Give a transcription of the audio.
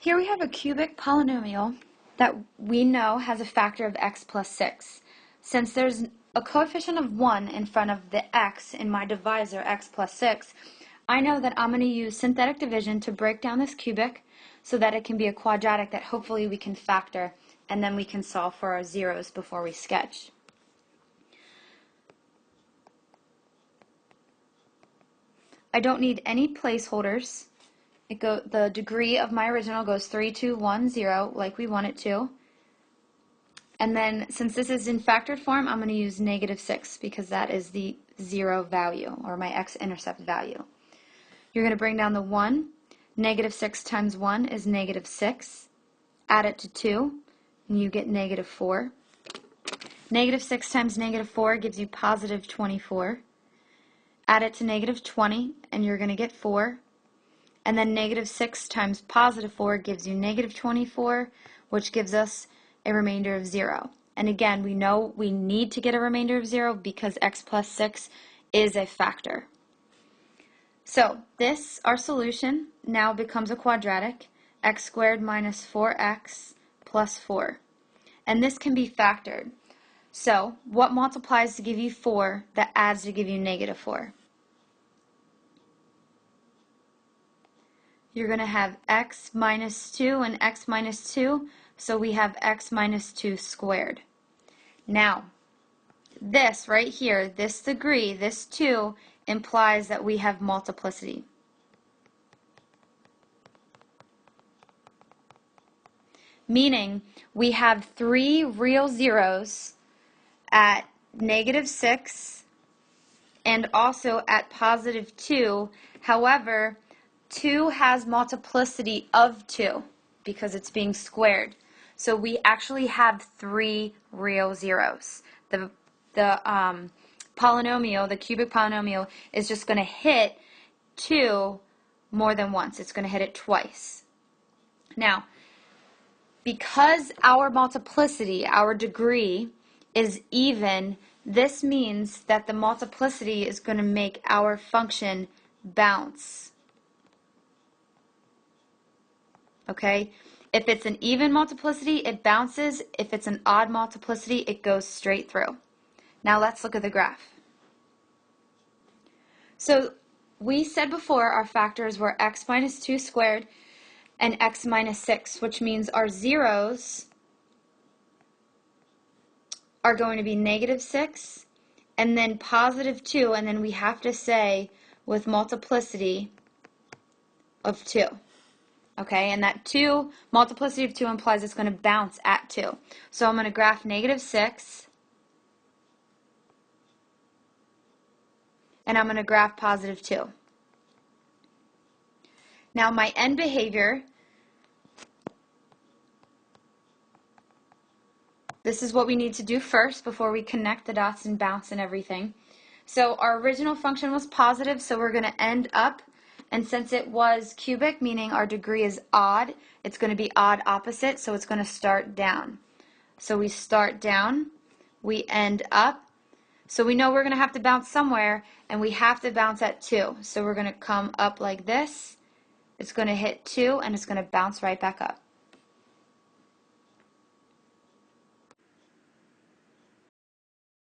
Here we have a cubic polynomial that we know has a factor of x plus 6. Since there's a coefficient of 1 in front of the x in my divisor, x plus 6, I know that I'm going to use synthetic division to break down this cubic so that it can be a quadratic that hopefully we can factor, and then we can solve for our zeros before we sketch. I don't need any placeholders. The degree of my original goes 3, 2, 1, 0, like we want it to. And then, since this is in factored form, I'm going to use -6 because that is the 0 value, or my x-intercept value. You're going to bring down the 1. -6 times 1 is -6. Add it to 2, and you get -4. -6 times -4 gives you positive 24. Add it to -20, and you're going to get 4. And then -6 times positive 4 gives you -24, which gives us a remainder of 0. And again, we know we need to get a remainder of 0 because x plus 6 is a factor. So this, our solution, now becomes a quadratic, x squared minus 4x plus 4. And this can be factored. So what multiplies to give you 4 that adds to give you -4? You're going to have x minus 2 and x minus 2, so we have x minus 2 squared. Now, this right here, this degree, this 2, implies that we have multiplicity. Meaning, we have 3 real zeros at -6 and also at positive 2. However, 2 has multiplicity of 2 because it's being squared. So we actually have 3 real zeros. The polynomial, the cubic polynomial, is just going to hit 2 more than once. It's going to hit it twice. Now, because our multiplicity, our degree, is even, this means that the multiplicity is going to make our function bounce. Okay? If it's an even multiplicity, it bounces. If it's an odd multiplicity, it goes straight through. Now let's look at the graph. So we said before our factors were x minus 2 squared and x minus 6, which means our zeros are going to be -6 and then positive 2, and then we have to say with multiplicity of 2. Okay, and that 2, multiplicity of 2 implies it's going to bounce at 2. So I'm going to graph -6, and I'm going to graph positive 2. Now my end behavior, this is what we need to do first before we connect the dots and bounce and everything. So our original function was positive, so we're going to end up, and since it was cubic, meaning our degree is odd, it's going to be odd opposite, so it's going to start down. So we start down, we end up, so we know we're going to have to bounce somewhere, and we have to bounce at 2. So we're going to come up like this, it's going to hit 2, and it's going to bounce right back up.